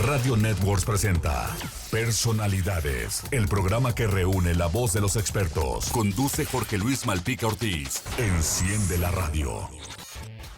Radio Networks presenta Personalidades, el programa que reúne la voz de los expertos. Conduce Jorge Luis Malpica Ortiz. Enciende la radio.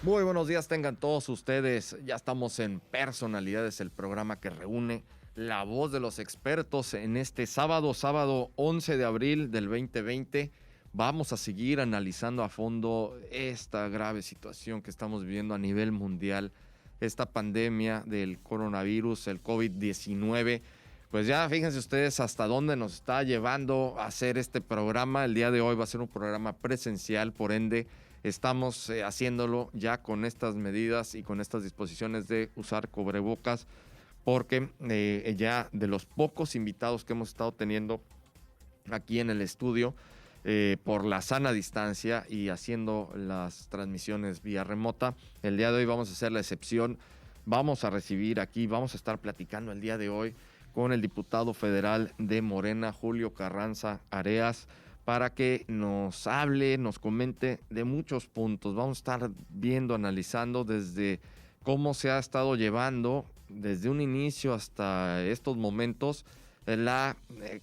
Muy buenos días tengan todos ustedes. Ya estamos en Personalidades, el programa que reúne la voz de los expertos en este sábado 11 de abril del 2020. Vamos a seguir analizando a fondo esta grave situación que estamos viviendo a nivel mundial, esta pandemia del coronavirus, el COVID-19. Pues ya fíjense ustedes hasta dónde nos está llevando a hacer este programa. El día de hoy va a ser un programa presencial, por ende estamos haciéndolo ya con estas medidas y con estas disposiciones de usar cubrebocas, porque ya de los pocos invitados que hemos estado teniendo aquí en el estudio, por la sana distancia y haciendo las transmisiones vía remota, el día de hoy vamos a hacer la excepción. Vamos a recibir aquí, vamos a estar platicando el día de hoy con el diputado federal de Morena, Julio Carranza Areas, para que nos hable, nos comente de muchos puntos. Vamos a estar viendo, analizando desde cómo se ha estado llevando desde un inicio hasta estos momentos la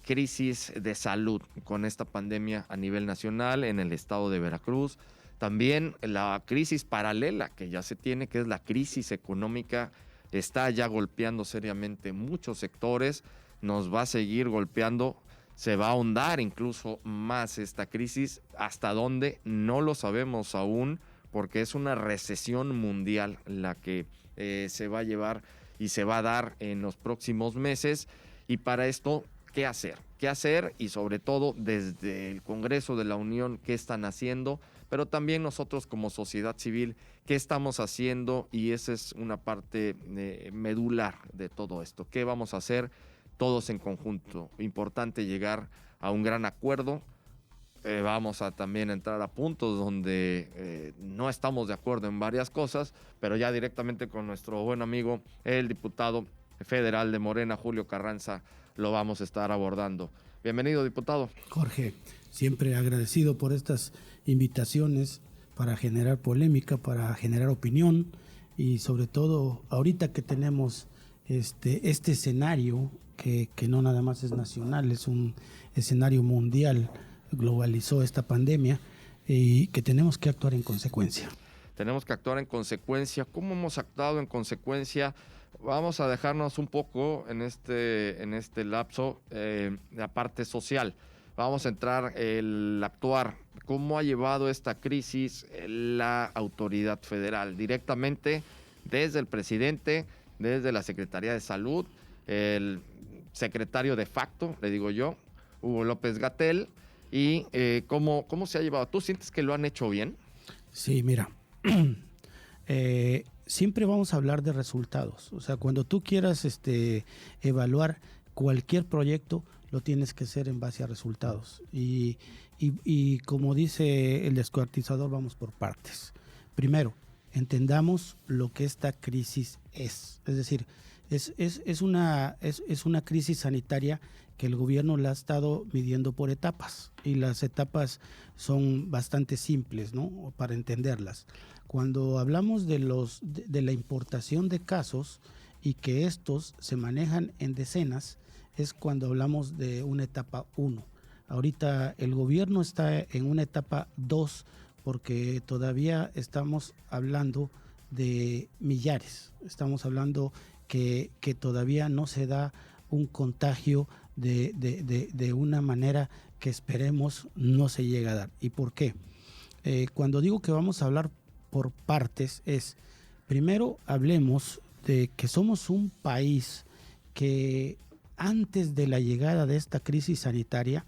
crisis de salud con esta pandemia a nivel nacional en el estado de Veracruz. También la crisis paralela que ya se tiene, que es la crisis económica, está ya golpeando seriamente muchos sectores, nos va a seguir golpeando, se va a ahondar incluso más esta crisis. ¿Hasta dónde? No lo sabemos aún, porque es una recesión mundial la que se va a llevar y se va a dar en los próximos meses. Y para esto, ¿qué hacer? ¿Qué hacer? Y sobre todo desde el Congreso de la Unión, ¿qué están haciendo? Pero también nosotros como sociedad civil, ¿qué estamos haciendo? Y esa es una parte medular de todo esto. ¿Qué vamos a hacer todos en conjunto? Importante llegar a un gran acuerdo. Vamos a también entrar a puntos donde no estamos de acuerdo en varias cosas, pero ya directamente con nuestro buen amigo, el diputado federal de Morena, Julio Carranza, lo vamos a estar abordando. Bienvenido, diputado. Jorge, siempre agradecido por estas invitaciones para generar polémica, para generar opinión y sobre todo ahorita que tenemos este escenario que no nada más es nacional, es un escenario mundial, globalizó esta pandemia y que tenemos que actuar en consecuencia. Tenemos que actuar en consecuencia. ¿Cómo hemos actuado en consecuencia? Vamos a dejarnos un poco en este lapso la parte social. Vamos a entrar el actuar. ¿Cómo ha llevado esta crisis la autoridad federal? Directamente desde el presidente, desde la Secretaría de Salud, el secretario de facto, le digo yo, Hugo López-Gatell. ¿Y cómo se ha llevado? ¿Tú sientes que lo han hecho bien? Sí, mira. Siempre vamos a hablar de resultados. O sea, cuando tú quieras evaluar cualquier proyecto, lo tienes que hacer en base a resultados. Y como dice el descuartizador, vamos por partes. Primero, entendamos lo que esta crisis es. Es decir, es una crisis sanitaria que el gobierno la ha estado midiendo por etapas. Y las etapas son bastante simples, ¿no? Para entenderlas. Cuando hablamos de la importación de casos y que estos se manejan en decenas, es cuando hablamos de una etapa 1. Ahorita el gobierno está en una etapa 2 porque todavía estamos hablando de millares. Estamos hablando que todavía no se da un contagio de una manera que esperemos no se llegue a dar. ¿Y por qué? Cuando digo que vamos a hablar por partes es, primero hablemos de que somos un país que antes de la llegada de esta crisis sanitaria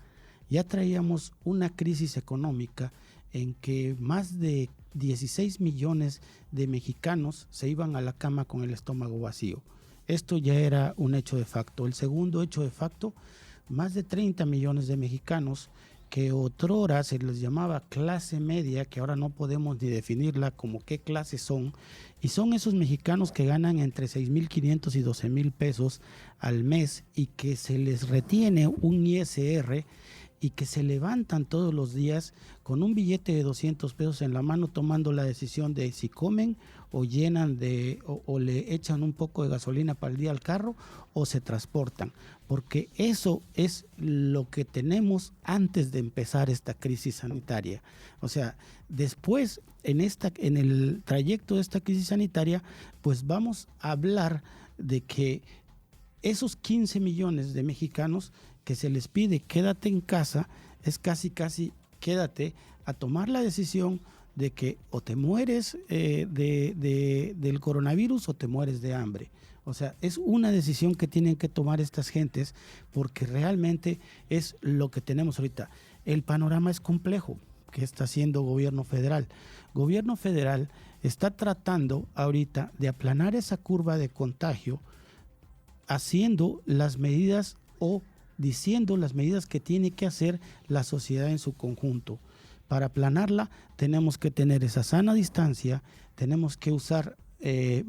ya traíamos una crisis económica en que más de 16 millones de mexicanos se iban a la cama con el estómago vacío. Esto ya era un hecho de facto. El segundo hecho de facto, más de 30 millones de mexicanos que otrora se les llamaba clase media, que ahora no podemos ni definirla como qué clase son, y son esos mexicanos que ganan entre 6,500 y 12,000 pesos al mes y que se les retiene un ISR y que se levantan todos los días con un billete de 200 pesos en la mano, tomando la decisión de si comen o llenan o le echan un poco de gasolina para el día al carro o se transportan, porque eso es lo que tenemos antes de empezar esta crisis sanitaria. O sea, después en el trayecto de esta crisis sanitaria, pues vamos a hablar de que esos 15 millones de mexicanos que se les pide quédate en casa, es casi quédate a tomar la decisión de que o te mueres del coronavirus o te mueres de hambre. O sea, es una decisión que tienen que tomar estas gentes, porque realmente es lo que tenemos ahorita. El panorama es complejo que está haciendo gobierno federal. Gobierno federal está tratando ahorita de aplanar esa curva de contagio, haciendo las medidas o diciendo las medidas que tiene que hacer la sociedad en su conjunto. Para aplanarla tenemos que tener esa sana distancia, tenemos que usar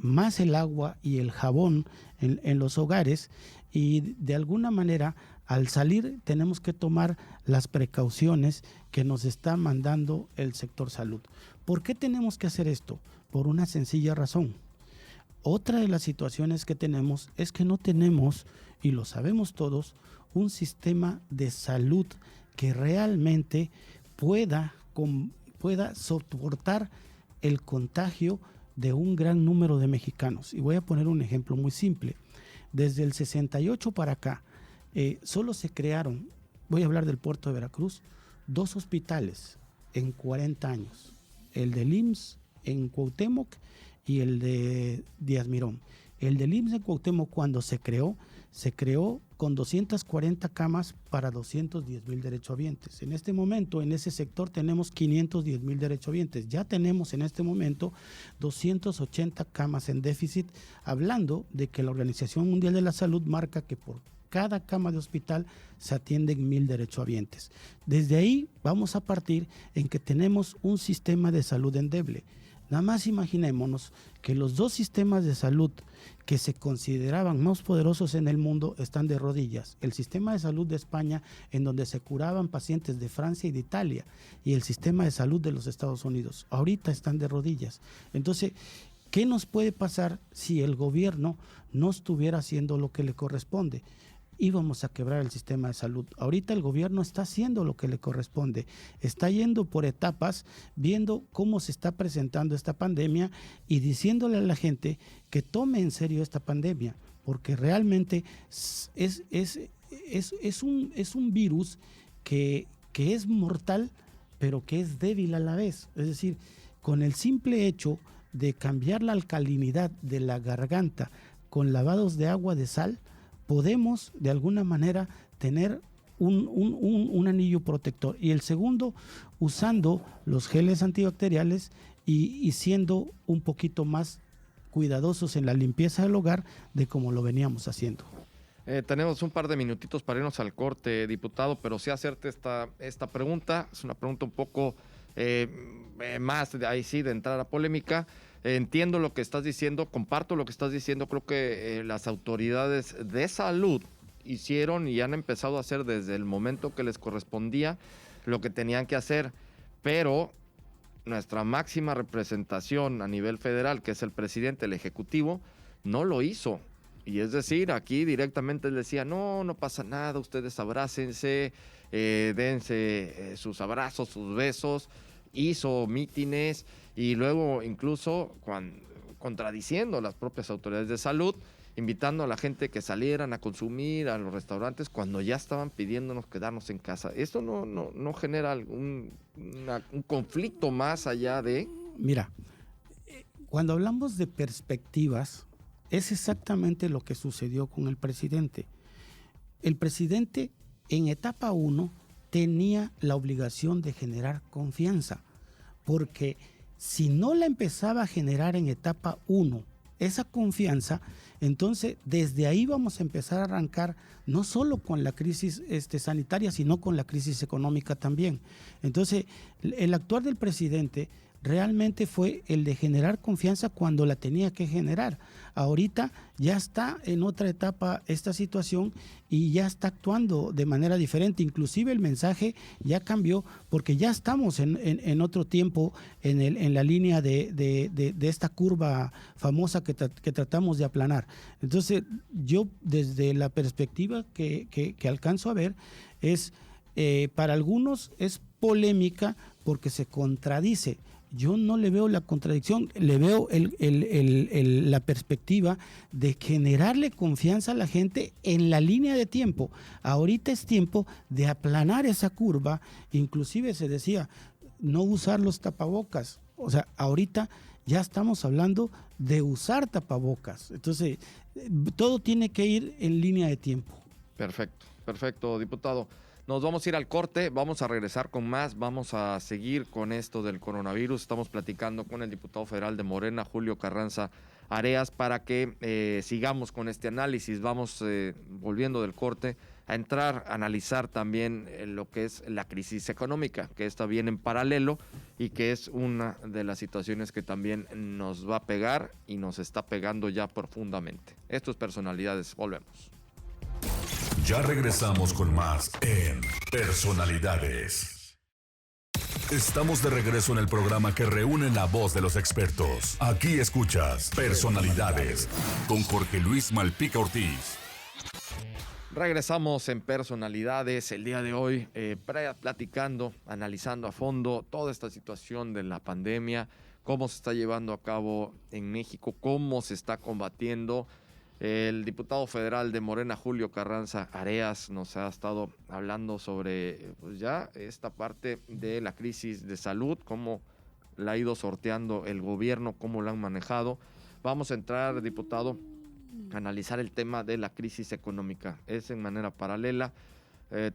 más el agua y el jabón en los hogares, y de alguna manera al salir tenemos que tomar las precauciones que nos está mandando el sector salud. ¿Por qué tenemos que hacer esto? Por una sencilla razón. Otra de las situaciones que tenemos es que no tenemos, y lo sabemos todos, un sistema de salud que realmente pueda soportar el contagio de un gran número de mexicanos. Y voy a poner un ejemplo muy simple. Desde el 68 para acá, solo se crearon, voy a hablar del puerto de Veracruz, 2 hospitales en 40 años. El del IMSS en Cuauhtémoc y el de Díaz Mirón. El del IMSS en Cuauhtémoc, cuando se creó con 240 camas para 210,000 derechohabientes. En este momento, en ese sector tenemos 510,000 derechohabientes. Ya tenemos en este momento 280 camas en déficit, hablando de que la Organización Mundial de la Salud marca que por cada cama de hospital se atienden 1,000 derechohabientes. Desde ahí vamos a partir en que tenemos un sistema de salud endeble. Nada más imaginémonos que los 2 sistemas de salud que se consideraban más poderosos en el mundo están de rodillas. El sistema de salud de España, en donde se curaban pacientes de Francia y de Italia, y el sistema de salud de los Estados Unidos, ahorita están de rodillas. Entonces, ¿qué nos puede pasar si el gobierno no estuviera haciendo lo que le corresponde? Íbamos a quebrar el sistema de salud. Ahorita el gobierno está haciendo lo que le corresponde, está yendo por etapas, viendo cómo se está presentando esta pandemia y diciéndole a la gente que tome en serio esta pandemia, porque realmente es un virus que es mortal, pero que es débil a la vez. Es decir, con el simple hecho de cambiar la alcalinidad de la garganta con lavados de agua de sal, podemos de alguna manera tener un anillo protector. Y el segundo, usando los geles antibacteriales y siendo un poquito más cuidadosos en la limpieza del hogar de como lo veníamos haciendo. Tenemos un par de minutitos para irnos al corte, diputado, pero sí hacerte esta pregunta. Es una pregunta un poco más, ahí sí, de entrar a polémica. Entiendo lo que estás diciendo, comparto lo que estás diciendo. Creo que las autoridades de salud hicieron y han empezado a hacer desde el momento que les correspondía lo que tenían que hacer, pero nuestra máxima representación a nivel federal, que es el presidente, el ejecutivo, no lo hizo. Y es decir, aquí directamente él decía, no pasa nada, ustedes abrácense, dense sus abrazos, sus besos, hizo mítines y luego incluso contradiciendo las propias autoridades de salud, invitando a la gente que salieran a consumir a los restaurantes cuando ya estaban pidiéndonos quedarnos en casa. ¿Esto no genera un conflicto más allá de...? Mira, cuando hablamos de perspectivas, es exactamente lo que sucedió con el presidente. El presidente en etapa 1 tenía la obligación de generar confianza, porque si no la empezaba a generar en etapa 1, esa confianza, entonces desde ahí vamos a empezar a arrancar no solo con la crisis sanitaria, sino con la crisis económica también. Entonces, el actuar del presidente realmente fue el de generar confianza cuando la tenía que generar. Ahorita ya está en otra etapa esta situación y ya está actuando de manera diferente. Inclusive el mensaje ya cambió porque ya estamos en otro tiempo en la línea de esta curva famosa que tratamos de aplanar. Entonces yo desde la perspectiva que alcanzo a ver es, para algunos es polémica porque se contradice. Yo no le veo la contradicción, le veo la perspectiva de generarle confianza a la gente en la línea de tiempo. Ahorita es tiempo de aplanar esa curva, inclusive se decía no usar los tapabocas. O sea, ahorita ya estamos hablando de usar tapabocas. Entonces, todo tiene que ir en línea de tiempo. Perfecto, diputado. Nos vamos a ir al corte, vamos a regresar con más, vamos a seguir con esto del coronavirus. Estamos platicando con el diputado federal de Morena, Julio Carranza Areas, para que sigamos con este análisis. Vamos, volviendo del corte, a entrar a analizar también lo que es la crisis económica, que está bien en paralelo y que es una de las situaciones que también nos va a pegar y nos está pegando ya profundamente. Esto es Personalidades, volvemos. Ya regresamos con más en Personalidades. Estamos de regreso en el programa que reúne la voz de los expertos. Aquí escuchas Personalidades con Jorge Luis Malpica Ortiz. Regresamos en Personalidades el día de hoy, platicando, analizando a fondo toda esta situación de la pandemia, cómo se está llevando a cabo en México, cómo se está combatiendo. El diputado federal de Morena, Julio Carranza Areas, nos ha estado hablando sobre pues ya esta parte de la crisis de salud, cómo la ha ido sorteando el gobierno, cómo la han manejado. Vamos a entrar, diputado, a analizar el tema de la crisis económica. Es en manera paralela.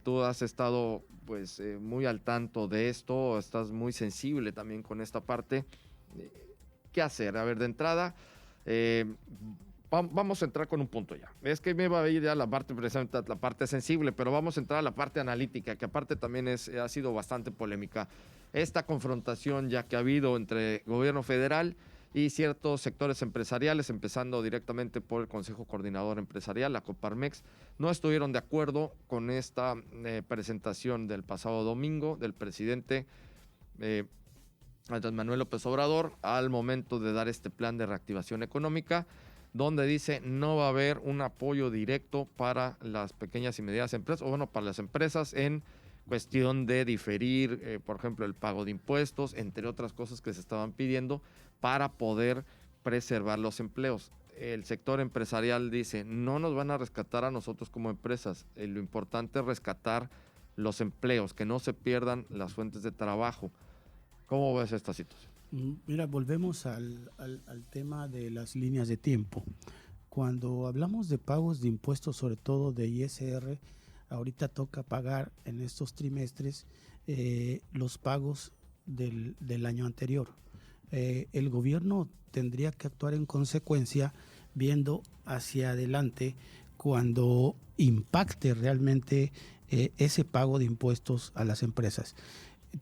Tú has estado pues muy al tanto de esto, estás muy sensible también con esta parte. ¿Qué hacer? A ver, de entrada... vamos a entrar con un punto ya. Es que me va a ir ya la parte, precisamente la parte sensible, pero vamos a entrar a la parte analítica, que aparte también ha sido bastante polémica. Esta confrontación ya que ha habido entre gobierno federal y ciertos sectores empresariales, empezando directamente por el Consejo Coordinador Empresarial, la Coparmex, no estuvieron de acuerdo con esta presentación del pasado domingo del presidente Andrés Manuel López Obrador al momento de dar este plan de reactivación económica, donde dice no va a haber un apoyo directo para las pequeñas y medianas empresas, o bueno, para las empresas en cuestión de diferir, por ejemplo, el pago de impuestos, entre otras cosas que se estaban pidiendo para poder preservar los empleos. El sector empresarial dice, no nos van a rescatar a nosotros como empresas, lo importante es rescatar los empleos, que no se pierdan las fuentes de trabajo. ¿Cómo ves esta situación? Mira, volvemos al tema de las líneas de tiempo. Cuando hablamos de pagos de impuestos, sobre todo de ISR, ahorita toca pagar en estos trimestres los pagos del año anterior. El gobierno tendría que actuar en consecuencia, viendo hacia adelante cuando impacte realmente ese pago de impuestos a las empresas.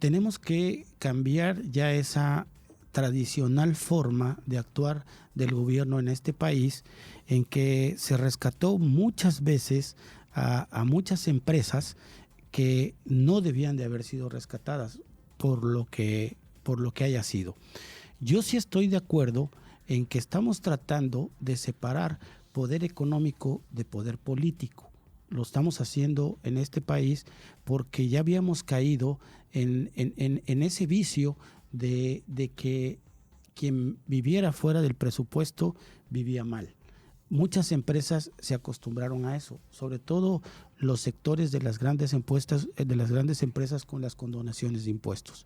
Tenemos que cambiar ya esa tradicional forma de actuar del gobierno en este país, en que se rescató muchas veces a muchas empresas que no debían de haber sido rescatadas por lo que haya sido. Yo sí estoy de acuerdo en que estamos tratando de separar poder económico de poder político. Lo estamos haciendo en este país porque ya habíamos caído en ese vicio de que quien viviera fuera del presupuesto vivía mal. Muchas empresas se acostumbraron a eso, sobre todo los sectores de las grandes empresas con las condonaciones de impuestos.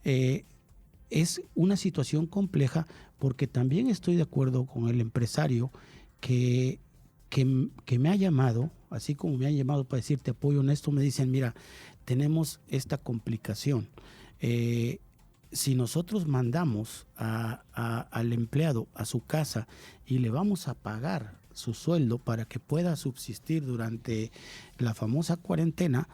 Es una situación compleja porque también estoy de acuerdo con el empresario que me ha llamado, así como me han llamado para decirte apoyo honesto, me dicen, mira, tenemos esta complicación. Si nosotros mandamos al empleado a su casa y le vamos a pagar su sueldo para que pueda subsistir durante la famosa cuarentena,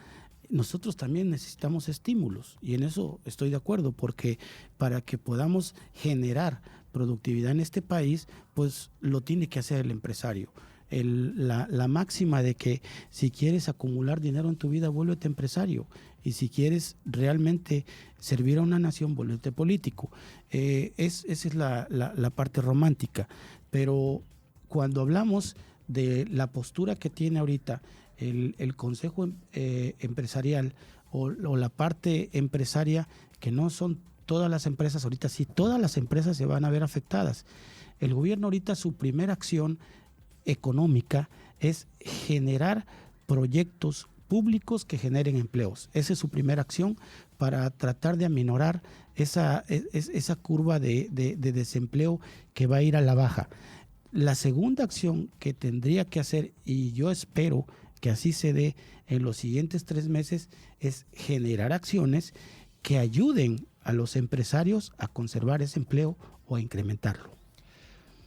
nosotros también necesitamos estímulos, y en eso estoy de acuerdo, porque para que podamos generar productividad en este país, pues lo tiene que hacer el empresario. La máxima de que si quieres acumular dinero en tu vida, vuélvete empresario, y si quieres realmente servir a una nación, vuélvete político. Esa es la parte romántica, pero cuando hablamos de la postura que tiene ahorita el Consejo Empresarial o la parte empresaria, que no son todas las empresas, ahorita sí, todas las empresas se van a ver afectadas. El gobierno ahorita, su primera acción económica es generar proyectos públicos que generen empleos. Esa es su primera acción para tratar de aminorar esa curva de desempleo que va a ir a la baja. La segunda acción que tendría que hacer, y yo espero que así se dé en los siguientes 3 meses, es generar acciones que ayuden a los empresarios a conservar ese empleo o a incrementarlo.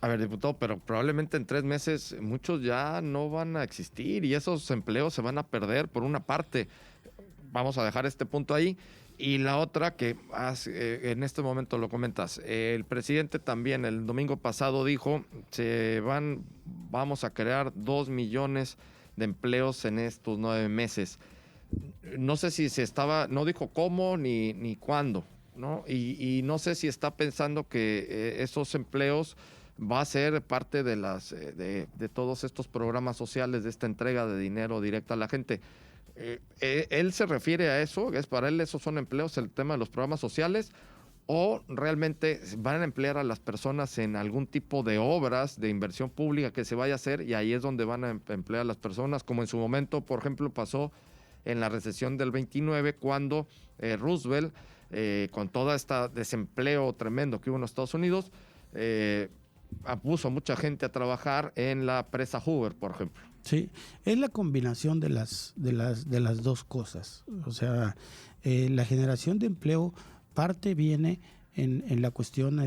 A ver, diputado, pero probablemente en 3 meses muchos ya no van a existir y esos empleos se van a perder por una parte. Vamos a dejar este punto ahí. Y la otra que en este momento lo comentas, el presidente también el domingo pasado dijo, vamos a crear 2 millones de empleos en estos 9 meses. No sé si no dijo cómo ni cuándo, ¿no? Y no sé si está pensando que esos empleos va a ser parte de todos estos programas sociales, de esta entrega de dinero directa a la gente. ¿Él se refiere a eso? ¿Es para él esos son empleos, el tema de los programas sociales? ¿O realmente van a emplear a las personas en algún tipo de obras de inversión pública que se vaya a hacer y ahí es donde van a emplear a las personas? Como en su momento, por ejemplo, pasó en la recesión del 29, cuando Roosevelt, con todo este desempleo tremendo que hubo en los Estados Unidos, puso a mucha gente a trabajar en la presa Hoover, por ejemplo. Sí, es la combinación de las dos cosas. O sea, la generación de empleo viene en la cuestión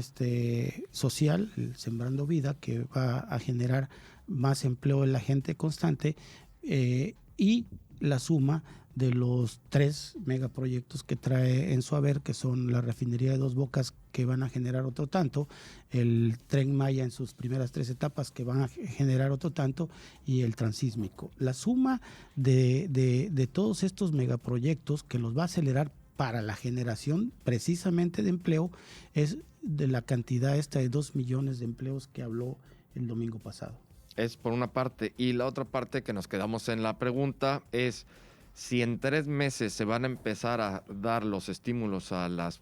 social, el Sembrando Vida, que va a generar más empleo en la gente constante, y la suma de los 3 megaproyectos que trae en su haber, que son la refinería de Dos Bocas, que van a generar otro tanto, el Tren Maya en sus primeras 3 etapas, que van a generar otro tanto, y el transísmico. La suma de todos estos megaproyectos que los va a acelerar para la generación precisamente de empleo es de la cantidad de 2 millones de empleos que habló el domingo pasado. Es por una parte. Y la otra parte que nos quedamos en la pregunta es si en 3 meses se van a empezar a dar los estímulos a las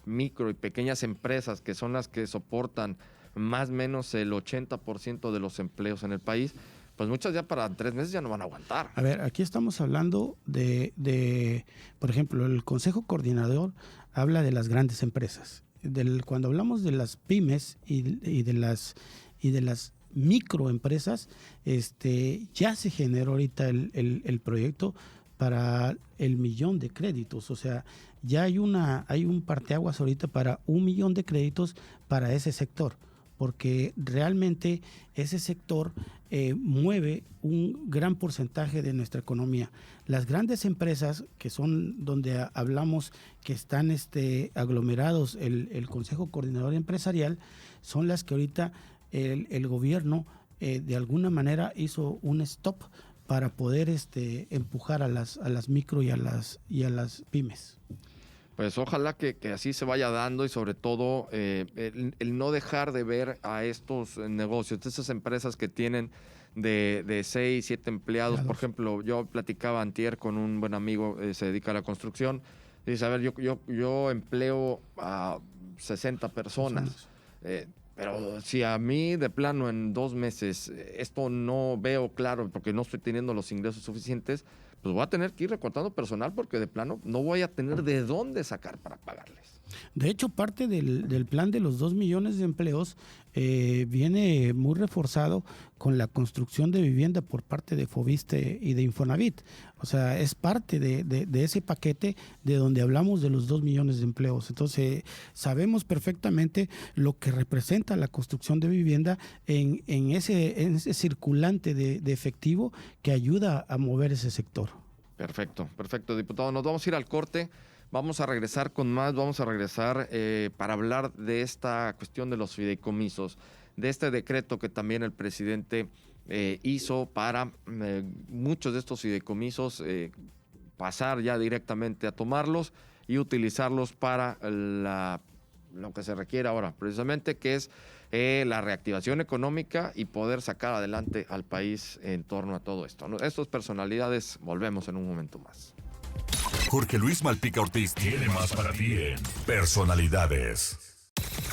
micro y pequeñas empresas, que son las que soportan más o menos el 80% de los empleos en el país, pues muchas ya para 3 meses ya no van a aguantar. A ver, aquí estamos hablando por ejemplo, el Consejo Coordinador habla de las grandes empresas. Cuando hablamos de las pymes y de las microempresas, ya se generó ahorita el proyecto para el 1 millón de créditos. O sea, ya hay un parteaguas ahorita para 1 millón de créditos para ese sector, porque realmente ese sector mueve un gran porcentaje de nuestra economía. Las grandes empresas, que son donde hablamos que están aglomerados el Consejo Coordinador Empresarial, son las que ahorita el gobierno de alguna manera hizo un stop para poder empujar a las micro y a las pymes. Pues ojalá que así se vaya dando y sobre todo el no dejar de ver a estos negocios, esas empresas que tienen de 6, 7 empleados. Por ejemplo, yo platicaba antier con un buen amigo, se dedica a la construcción, y dice, a ver, yo empleo a 60 personas. Pero si a mí de plano en 2 meses esto no veo claro porque no estoy teniendo los ingresos suficientes, pues voy a tener que ir recortando personal porque de plano no voy a tener de dónde sacar para pagarles. De hecho, parte del plan de los 2 millones de empleos viene muy reforzado con la construcción de vivienda por parte de Foviste y de Infonavit. O sea, es parte de ese paquete de donde hablamos de los 2 millones de empleos. Entonces, sabemos perfectamente lo que representa la construcción de vivienda en ese circulante de efectivo que ayuda a mover ese sector. Perfecto, diputado. Nos vamos a ir al corte. Vamos a regresar con más, vamos a regresar para hablar de esta cuestión de los fideicomisos, de este decreto que también el presidente hizo para muchos de estos fideicomisos pasar ya directamente a tomarlos y utilizarlos para lo que se requiere ahora, precisamente, que es la reactivación económica y poder sacar adelante al país en torno a todo esto, ¿no? Estas personalidades, volvemos en un momento más. Jorge Luis Malpica Ortiz tiene más para ti en Personalidades.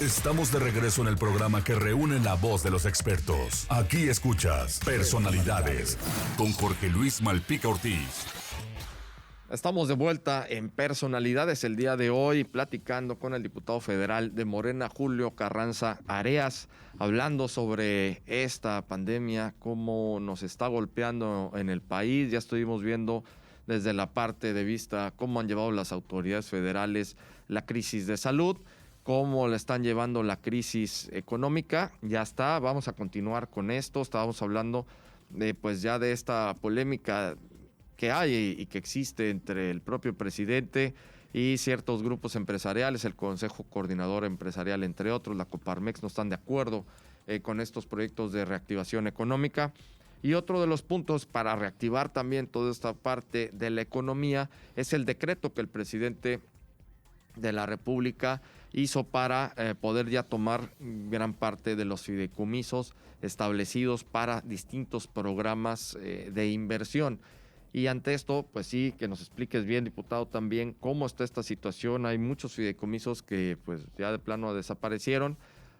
Estamos de regreso en el programa que reúne la voz de los expertos. Aquí escuchas Personalidades con Jorge Luis Malpica Ortiz. Estamos de vuelta en Personalidades el día de hoy, platicando con el diputado federal de Morena, Julio Carranza Areas, hablando sobre esta pandemia, cómo nos está golpeando en el país. Ya estuvimos viendo desde la parte de vista cómo han llevado las autoridades federales la crisis de salud, cómo le están llevando la crisis económica. Ya está, vamos a continuar con esto. Estábamos hablando pues ya de esta polémica que hay y que existe entre el propio presidente y ciertos grupos empresariales, el Consejo Coordinador Empresarial, entre otros, la Coparmex, no están de acuerdo con estos proyectos de reactivación económica. Y otro de los puntos para reactivar también toda esta parte de la economía es el decreto que el presidente de la República hizo para poder ya tomar gran parte de los fideicomisos establecidos para distintos programas de inversión. Y ante esto, pues sí, que nos expliques bien, diputado, también cómo está esta situación. Hay muchos fideicomisos que pues ya de plano desaparecieron,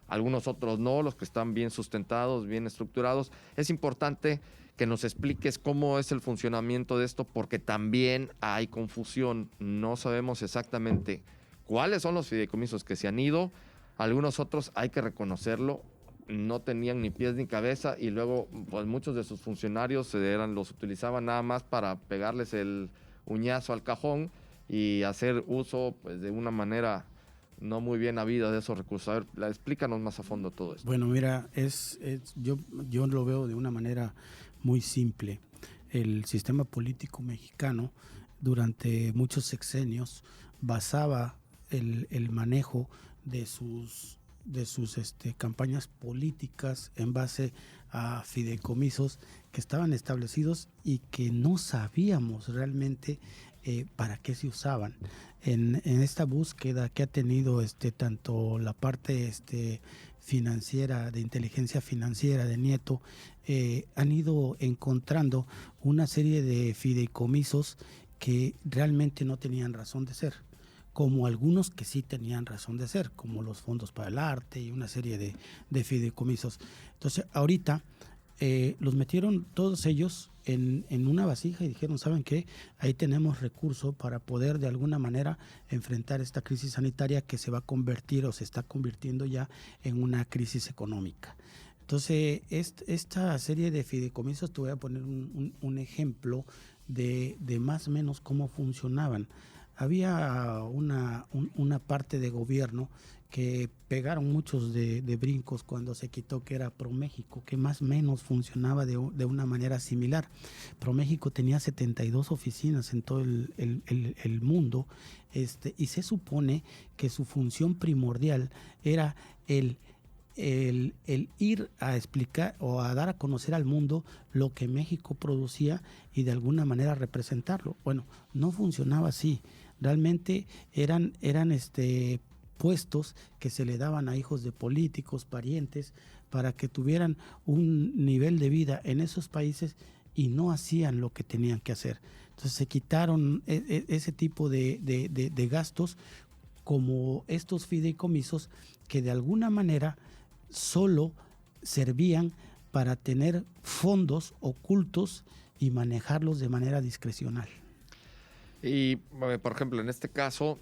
algunos otros no, los que están bien sustentados, bien estructurados. Es importante que nos expliques cómo es el funcionamiento de esto, porque también hay confusión. No sabemos exactamente cuáles son los fideicomisos que se han ido. Algunos otros, hay que reconocerlo, no tenían ni pies ni cabeza, y luego pues muchos de sus funcionarios los utilizaban nada más para pegarles el uñazo al cajón y hacer uso pues de una manera no muy bien habida de esos recursos. A ver, explícanos más a fondo todo esto. Bueno, mira, yo lo veo de una manera muy simple. El sistema político mexicano durante muchos sexenios basaba el manejo de sus campañas políticas en base a fideicomisos que estaban establecidos y que no sabíamos realmente para qué se usaban. En esta búsqueda que ha tenido tanto la parte financiera, de inteligencia financiera de Nieto, han ido encontrando una serie de fideicomisos que realmente no tenían razón de ser, como algunos que sí tenían razón de ser, como los fondos para el arte y una serie de fideicomisos. Entonces, ahorita los metieron todos ellos en una vasija y dijeron, ¿saben qué? Ahí tenemos recursos para poder de alguna manera enfrentar esta crisis sanitaria que se va a convertir o se está convirtiendo ya en una crisis económica. Entonces, esta serie de fideicomisos, te voy a poner un ejemplo de más o menos cómo funcionaban. Había una parte de gobierno que pegaron muchos de brincos cuando se quitó, que era ProMéxico, que más o menos funcionaba de una manera similar. ProMéxico tenía 72 oficinas en todo el mundo, y se supone que su función primordial era el ir a explicar o a dar a conocer al mundo lo que México producía y de alguna manera representarlo. Bueno, no funcionaba así. Realmente eran puestos que se le daban a hijos de políticos, parientes, para que tuvieran un nivel de vida en esos países y no hacían lo que tenían que hacer. Entonces se quitaron ese tipo de gastos, como estos fideicomisos que de alguna manera solo servían para tener fondos ocultos y manejarlos de manera discrecional. Y, por ejemplo, en este caso,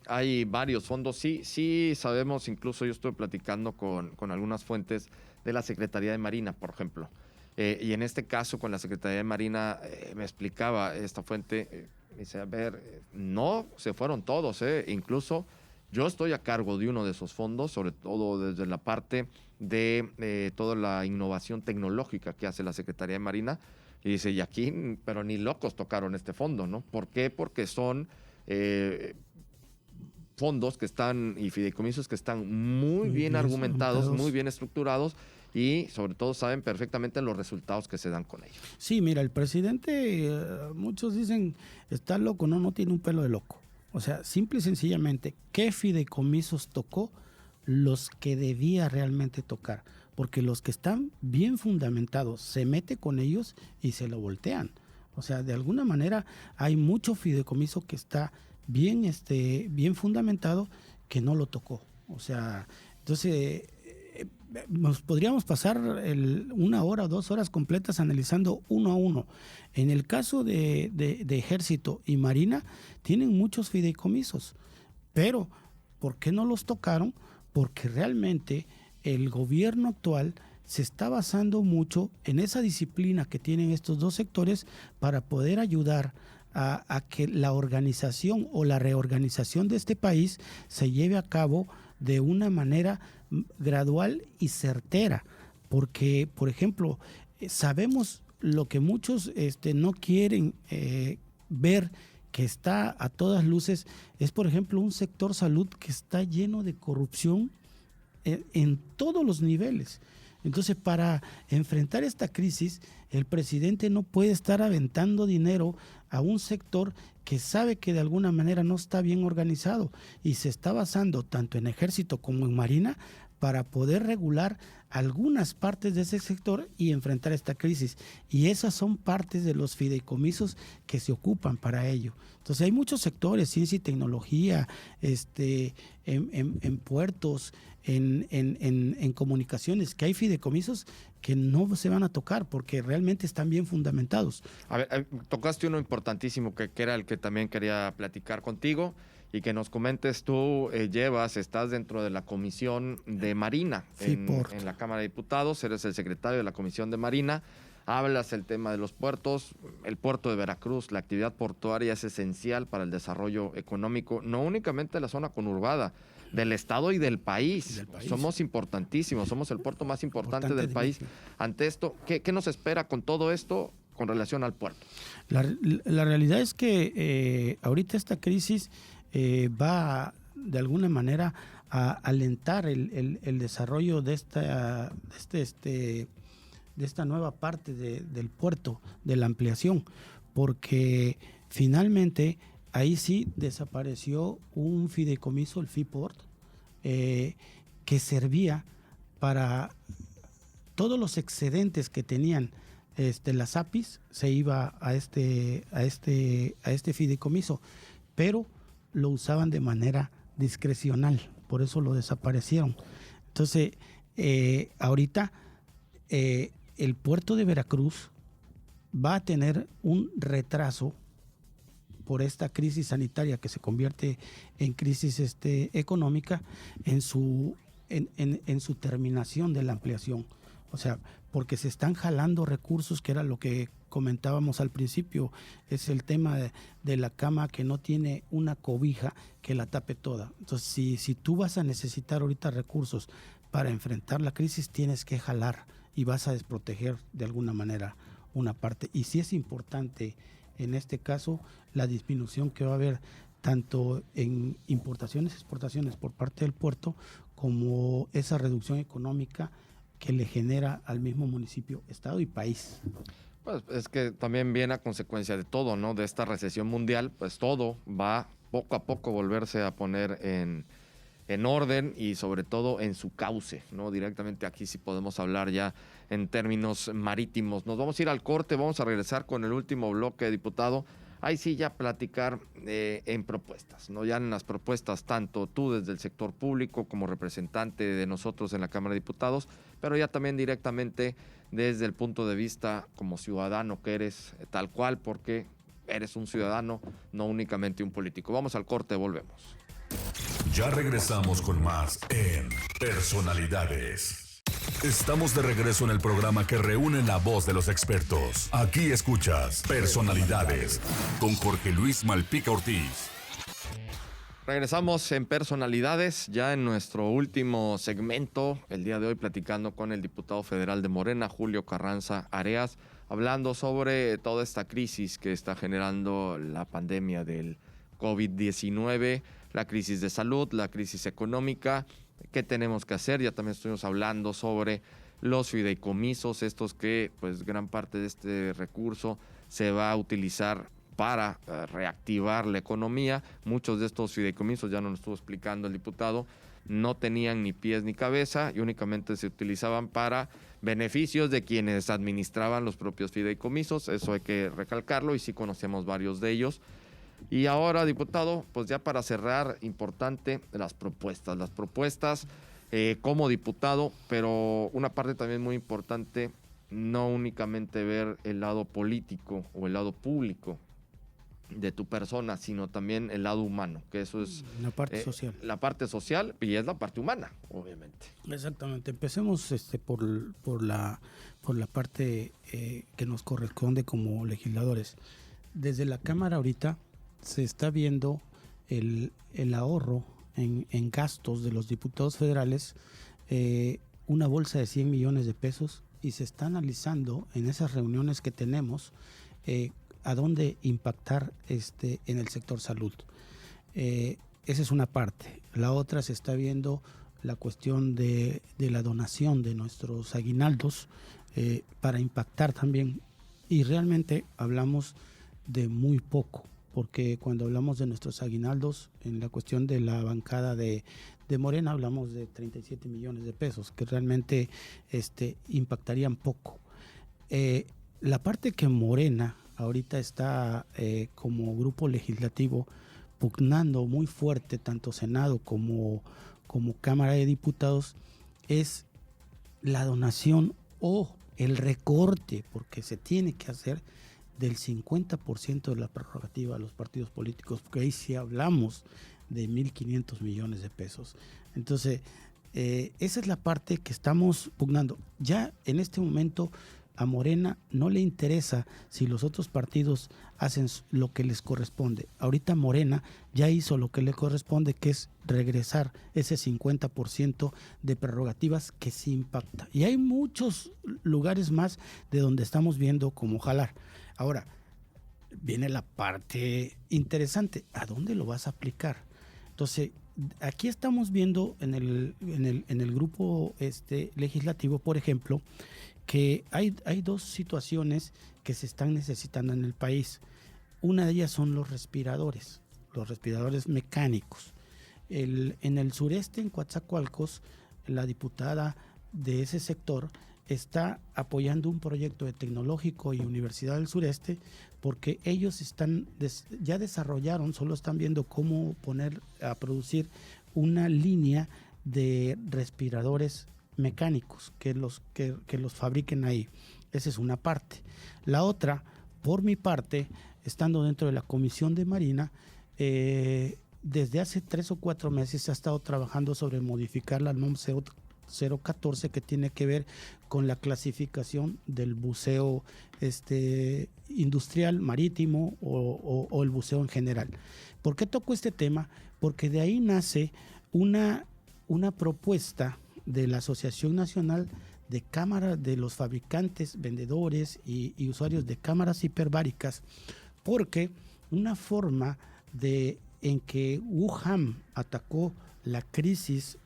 hay varios fondos. Sí sabemos, incluso yo estuve platicando con algunas fuentes de la Secretaría de Marina, por ejemplo. Y en este caso, con la Secretaría de Marina, me explicaba esta fuente, dice, a ver, no se fueron todos, incluso yo estoy a cargo de uno de esos fondos, sobre todo desde la parte de toda la innovación tecnológica que hace la Secretaría de Marina. Y dice, y aquí, pero ni locos tocaron este fondo, ¿no? ¿Por qué? Porque son fondos que están y fideicomisos que están muy bien argumentados, muy bien estructurados y sobre todo saben perfectamente los resultados que se dan con ellos. Sí, mira, el presidente, muchos dicen, está loco, no tiene un pelo de loco. O sea, simple y sencillamente, ¿qué fideicomisos tocó? Los que debía realmente tocar. Porque los que están bien fundamentados, se mete con ellos y se lo voltean. O sea, de alguna manera hay mucho fideicomiso que está bien fundamentado que no lo tocó. O sea, entonces nos podríamos pasar 1 hora o 2 horas completas analizando uno a uno. En el caso de Ejército y Marina, tienen muchos fideicomisos, pero ¿por qué no los tocaron? Porque realmente el gobierno actual se está basando mucho en esa disciplina que tienen estos dos sectores para poder ayudar a que la organización o la reorganización de este país se lleve a cabo de una manera gradual y certera. Porque, por ejemplo, sabemos lo que muchos no quieren ver, que está a todas luces, es, por ejemplo, un sector salud que está lleno de corrupción en todos los niveles. Entonces, para enfrentar esta crisis, el presidente no puede estar aventando dinero a un sector que sabe que de alguna manera no está bien organizado y se está basando tanto en Ejército como en Marina para poder regular algunas partes de ese sector y enfrentar esta crisis. Y esas son partes de los fideicomisos que se ocupan para ello. Entonces hay muchos sectores, ciencia y tecnología, en puertos, en comunicaciones, que hay fideicomisos que no se van a tocar porque realmente están bien fundamentados. A ver, tocaste uno importantísimo que era el que también quería platicar contigo y que nos comentes tú. Estás dentro de la Comisión de Marina en la Cámara de Diputados, eres el secretario de la Comisión de Marina. Hablas el tema de los puertos, el puerto de Veracruz, la actividad portuaria es esencial para el desarrollo económico, no únicamente de la zona conurbada, del estado y del país. Somos importantísimos, somos el puerto más importante del país. Ante esto, ¿qué nos espera con todo esto con relación al puerto? La realidad es que ahorita esta crisis va de alguna manera a alentar el desarrollo de esta nueva parte del puerto, de la ampliación, porque finalmente ahí sí desapareció un fideicomiso, el FIPORT, que servía para todos los excedentes que tenían las APIs, se iba a este fideicomiso, pero lo usaban de manera discrecional, por eso lo desaparecieron. Entonces, ahorita el puerto de Veracruz va a tener un retraso por esta crisis sanitaria que se convierte en crisis económica en su terminación de la ampliación. O sea, porque se están jalando recursos, que era lo que comentábamos al principio, es el tema de la cama que no tiene una cobija que la tape toda. Entonces, si tú vas a necesitar ahorita recursos para enfrentar la crisis, tienes que jalar y vas a desproteger de alguna manera una parte. Y sí es importante en este caso la disminución que va a haber tanto en importaciones y exportaciones por parte del puerto, como esa reducción económica que le genera al mismo municipio, estado y país. Pues es que también viene a consecuencia de todo, ¿no? De esta recesión mundial, pues todo va poco a poco volverse a poner en orden y sobre todo en su cauce, ¿no? Directamente aquí sí podemos hablar ya en términos marítimos. Nos vamos a ir al corte, vamos a regresar con el último bloque, diputado. Ahí sí ya platicar en propuestas, ¿no? Ya en las propuestas, tanto tú desde el sector público como representante de nosotros en la Cámara de Diputados, pero ya también directamente desde el punto de vista como ciudadano que eres, tal cual, porque eres un ciudadano, no únicamente un político. Vamos al corte, volvemos. Ya regresamos con más en Personalidades. Estamos de regreso en el programa que reúne la voz de los expertos. Aquí escuchas Personalidades con Jorge Luis Malpica Ortiz. Regresamos en Personalidades, ya en nuestro último segmento, el día de hoy platicando con el diputado federal de Morena, Julio Carranza Areas, hablando sobre toda esta crisis que está generando la pandemia del COVID-19, la crisis de salud, la crisis económica, qué tenemos que hacer. Ya también estuvimos hablando sobre los fideicomisos, estos que pues gran parte de este recurso se va a utilizar para reactivar la economía. Muchos de estos fideicomisos, ya nos lo estuvo explicando el diputado, no tenían ni pies ni cabeza y únicamente se utilizaban para beneficios de quienes administraban los propios fideicomisos. Eso hay que recalcarlo y sí conocemos varios de ellos. Y ahora, diputado, pues ya para cerrar, importante las propuestas como diputado, pero una parte también muy importante, no únicamente ver el lado político o el lado público de tu persona, sino también el lado humano, que eso es la parte social. La parte social y es la parte humana, obviamente. Exactamente. Empecemos por la parte que nos corresponde como legisladores. Desde la Cámara ahorita se está viendo el ahorro en gastos de los diputados federales, una bolsa de 100 millones de pesos, y se está analizando en esas reuniones que tenemos a dónde impactar en el sector salud. Esa es una parte. La otra, se está viendo la cuestión de la donación de nuestros aguinaldos para impactar también. Y realmente hablamos de muy poco, porque cuando hablamos de nuestros aguinaldos, en la cuestión de la bancada de Morena, hablamos de 37 millones de pesos, que realmente impactarían poco. La parte que Morena ahorita está como grupo legislativo pugnando muy fuerte, tanto Senado como Cámara de Diputados, es la donación o el recorte, porque se tiene que hacer, del 50% de la prerrogativa a los partidos políticos, porque ahí sí hablamos de 1.500 millones de pesos. Entonces, esa es la parte que estamos pugnando. Ya en este momento a Morena no le interesa si los otros partidos hacen lo que les corresponde. Ahorita Morena ya hizo lo que le corresponde, que es regresar ese 50% de prerrogativas que sí impacta. Y hay muchos lugares más de donde estamos viendo cómo jalar. Ahora, viene la parte interesante. ¿A dónde lo vas a aplicar? Entonces, aquí estamos viendo en el grupo legislativo, por ejemplo, que hay dos situaciones que se están necesitando en el país. Una de ellas son los respiradores mecánicos. En el sureste, en Coatzacoalcos, la diputada de ese sector está apoyando un proyecto de Tecnológico y Universidad del Sureste, porque ellos ya desarrollaron, solo están viendo cómo poner a producir una línea de respiradores mecánicos que los fabriquen ahí. Esa es una parte. La otra, por mi parte, estando dentro de la Comisión de Marina, desde hace 3 o 4 meses se ha estado trabajando sobre modificar la NOM 014, que tiene que ver con la clasificación del buceo industrial, marítimo o el buceo en general. ¿Por qué toco este tema? Porque de ahí nace una propuesta de la Asociación Nacional de Cámaras de los Fabricantes, Vendedores y Usuarios de Cámaras Hiperbáricas, porque una forma en que Wuhan atacó la crisis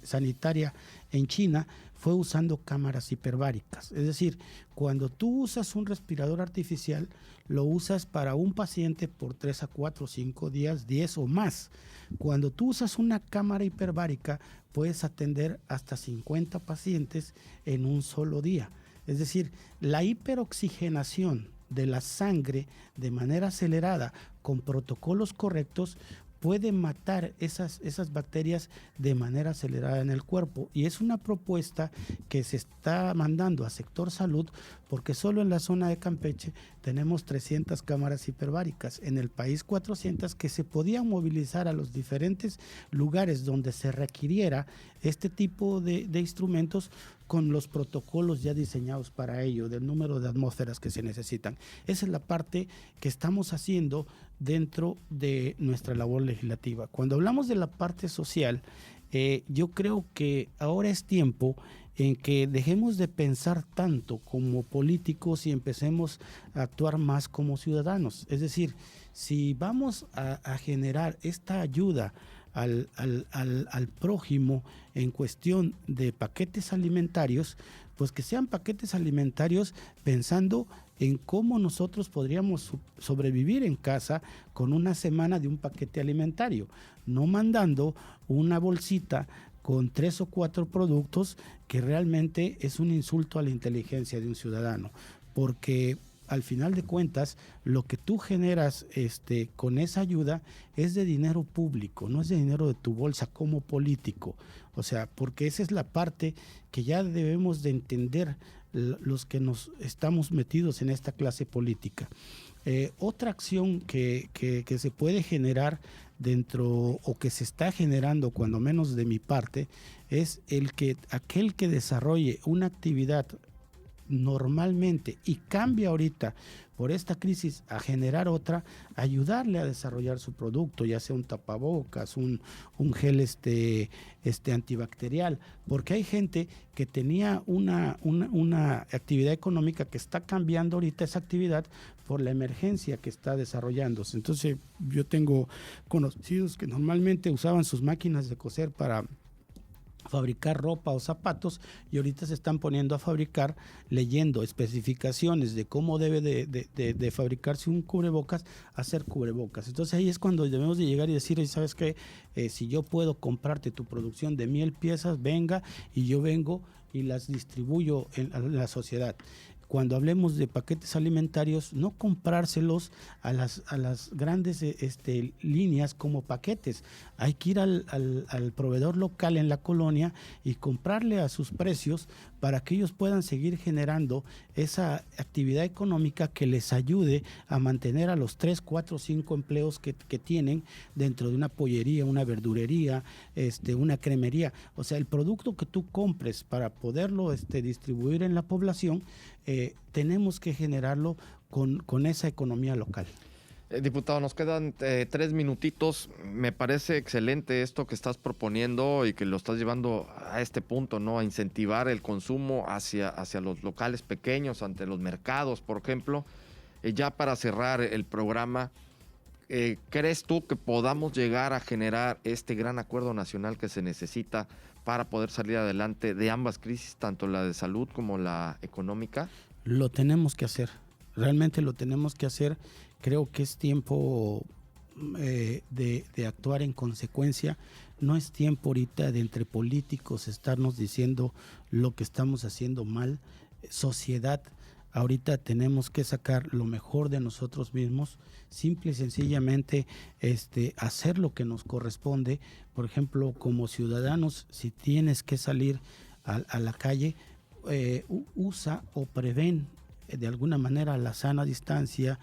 sanitaria en China fue usando cámaras hiperbáricas. Es decir, cuando tú usas un respirador artificial, lo usas para un paciente por 3 a 4, 5 días, 10 o más. Cuando tú usas una cámara hiperbárica, puedes atender hasta 50 pacientes en un solo día. Es decir, la hiperoxigenación de la sangre de manera acelerada con protocolos correctos puede matar esas bacterias de manera acelerada en el cuerpo. Y es una propuesta que se está mandando a sector salud, porque solo en la zona de Campeche tenemos 300 cámaras hiperbáricas, en el país 400, que se podían movilizar a los diferentes lugares donde se requiriera este tipo de instrumentos con los protocolos ya diseñados para ello, del número de atmósferas que se necesitan. Esa es la parte que estamos haciendo dentro de nuestra labor legislativa. Cuando hablamos de la parte social, yo creo que ahora es tiempo en que dejemos de pensar tanto como políticos y empecemos a actuar más como ciudadanos. Es decir, si vamos a generar esta ayuda al prójimo en cuestión de paquetes alimentarios, pues que sean paquetes alimentarios pensando en cómo nosotros podríamos sobrevivir en casa con una semana de un paquete alimentario, no mandando una bolsita con 3 o 4 productos que realmente es un insulto a la inteligencia de un ciudadano, porque al final de cuentas, lo que tú generas con esa ayuda es de dinero público, no es de dinero de tu bolsa como político. O sea, porque esa es la parte que ya debemos de entender los que nos estamos metidos en esta clase política. Otra acción que se puede generar dentro, o que se está generando, cuando menos de mi parte, es aquel que desarrolle una actividad normalmente y cambia ahorita por esta crisis a generar otra, ayudarle a desarrollar su producto, ya sea un tapabocas, un gel antibacterial, porque hay gente que tenía una actividad económica que está cambiando ahorita esa actividad por la emergencia que está desarrollándose. Entonces yo tengo conocidos que normalmente usaban sus máquinas de coser para fabricar ropa o zapatos, y ahorita se están poniendo a fabricar, leyendo especificaciones de cómo debe de fabricarse un cubrebocas, hacer cubrebocas. Entonces ahí es cuando debemos de llegar y decir, ¿sabes qué? Si yo puedo comprarte tu producción de 1000 piezas, venga, y yo vengo y las distribuyo en la sociedad. Cuando hablemos de paquetes alimentarios, no comprárselos a las grandes líneas como paquetes. Hay que ir al proveedor local en la colonia y comprarle a sus precios para que ellos puedan seguir generando esa actividad económica que les ayude a mantener a los 3, 4, 5 empleos que tienen dentro de una pollería, una verdurería, una cremería. O sea, el producto que tú compres para poderlo distribuir en la población, tenemos que generarlo con esa economía local. Diputado, nos quedan 3 minutitos. Me parece excelente esto que estás proponiendo y que lo estás llevando a este punto, ¿no? A incentivar el consumo hacia los locales pequeños, ante los mercados, por ejemplo. Ya para cerrar el programa, ¿crees tú que podamos llegar a generar este gran acuerdo nacional que se necesita para poder salir adelante de ambas crisis, tanto la de salud como la económica? Lo tenemos que hacer, realmente lo tenemos que hacer. Creo que es tiempo de actuar en consecuencia. No es tiempo ahorita de entre políticos estarnos diciendo lo que estamos haciendo mal. Sociedad, ahorita tenemos que sacar lo mejor de nosotros mismos, simple y sencillamente hacer lo que nos corresponde. Por ejemplo, como ciudadanos, si tienes que salir a la calle, usa o prevén de alguna manera la sana distancia,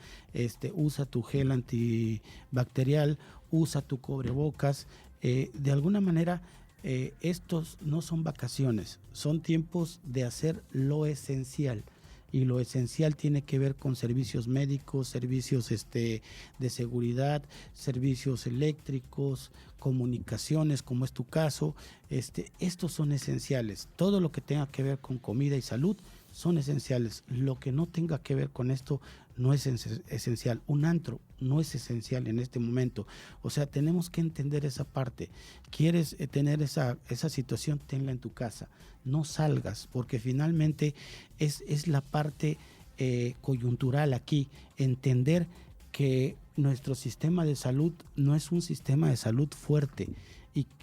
usa tu gel antibacterial, usa tu cubrebocas. De alguna manera, estos no son vacaciones, son tiempos de hacer lo esencial. Y lo esencial tiene que ver con servicios médicos, servicios de seguridad, servicios eléctricos, comunicaciones, como es tu caso. Estos son esenciales. Todo lo que tenga que ver con comida y salud son esenciales. Lo que no tenga que ver con esto no es esencial. Un antro no es esencial en este momento. O sea, tenemos que entender esa parte. ¿Quieres tener esa situación? Tenla en tu casa. No salgas, porque finalmente es la parte coyuntural aquí. Entender que nuestro sistema de salud no es un sistema de salud fuerte,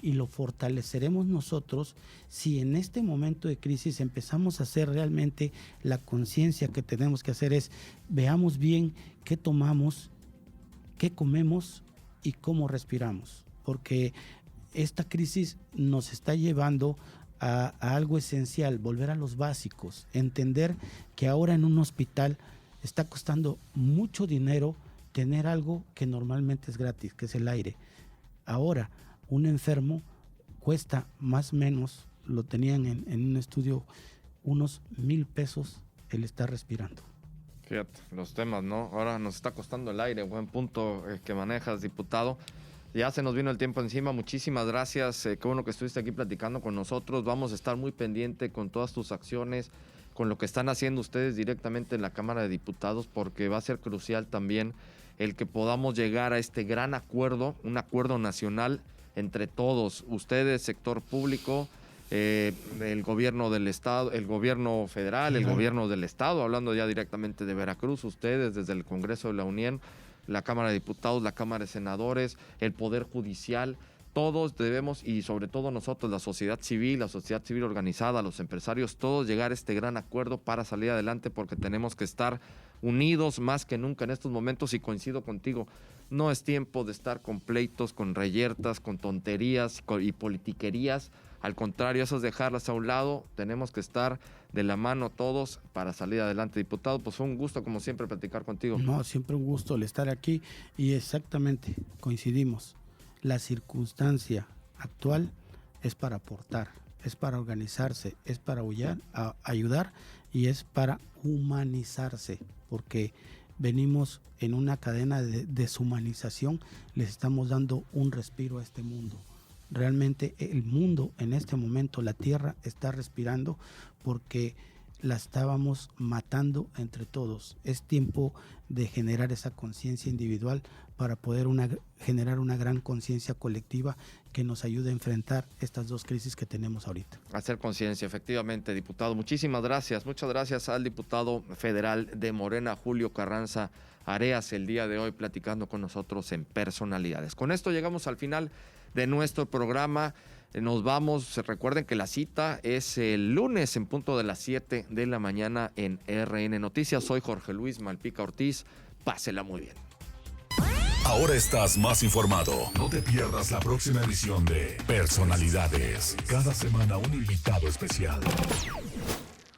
y lo fortaleceremos nosotros si en este momento de crisis empezamos a hacer realmente la conciencia que tenemos que hacer. Veamos bien qué tomamos, qué comemos y cómo respiramos, porque esta crisis nos está llevando a algo esencial, volver a los básicos, entender que ahora en un hospital está costando mucho dinero tener algo que normalmente es gratis, que es el aire. Ahora, un enfermo cuesta más o menos, lo tenían en un estudio, unos 1,000 pesos el estar respirando. Fíjate, los temas, ¿no? Ahora nos está costando el aire, buen punto que manejas, diputado. Ya se nos vino el tiempo encima, muchísimas gracias, qué bueno que estuviste aquí platicando con nosotros, vamos a estar muy pendiente con todas tus acciones, con lo que están haciendo ustedes directamente en la Cámara de Diputados, porque va a ser crucial también el que podamos llegar a este gran acuerdo, un acuerdo nacional entre todos, ustedes, sector público, el gobierno del estado, el gobierno federal, el gobierno del estado, hablando ya directamente de Veracruz, ustedes desde el Congreso de la Unión, la Cámara de Diputados, la Cámara de Senadores, el Poder Judicial, todos debemos, y sobre todo nosotros, la sociedad civil organizada, los empresarios, todos llegar a este gran acuerdo para salir adelante, porque tenemos que estar unidos más que nunca en estos momentos, y coincido contigo, no es tiempo de estar con pleitos, con reyertas, con tonterías y politiquerías. Al contrario, eso es dejarlas a un lado. Tenemos que estar de la mano todos para salir adelante. Diputado, pues fue un gusto, como siempre, platicar contigo. No, siempre un gusto el estar aquí y exactamente coincidimos. La circunstancia actual es para aportar, es para organizarse, es para ayudar y es para humanizarse, porque venimos en una cadena de deshumanización, les estamos dando un respiro a este mundo. Realmente el mundo en este momento, la tierra está respirando porque la estábamos matando entre todos. Es tiempo de generar esa conciencia individual para poder generar una gran conciencia colectiva que nos ayude a enfrentar estas dos crisis que tenemos ahorita. Hacer conciencia, efectivamente, diputado. Muchísimas gracias. Muchas gracias al diputado federal de Morena, Julio Carranza Areas, el día de hoy platicando con nosotros en Personalidades. Con esto llegamos al final de nuestro programa. Nos vamos. Recuerden que la cita es el lunes en punto de las 7 de la mañana en RN Noticias. Soy Jorge Luis Malpica Ortiz. Pásela muy bien. Ahora estás más informado. No te pierdas la próxima edición de Personalidades. Cada semana un invitado especial.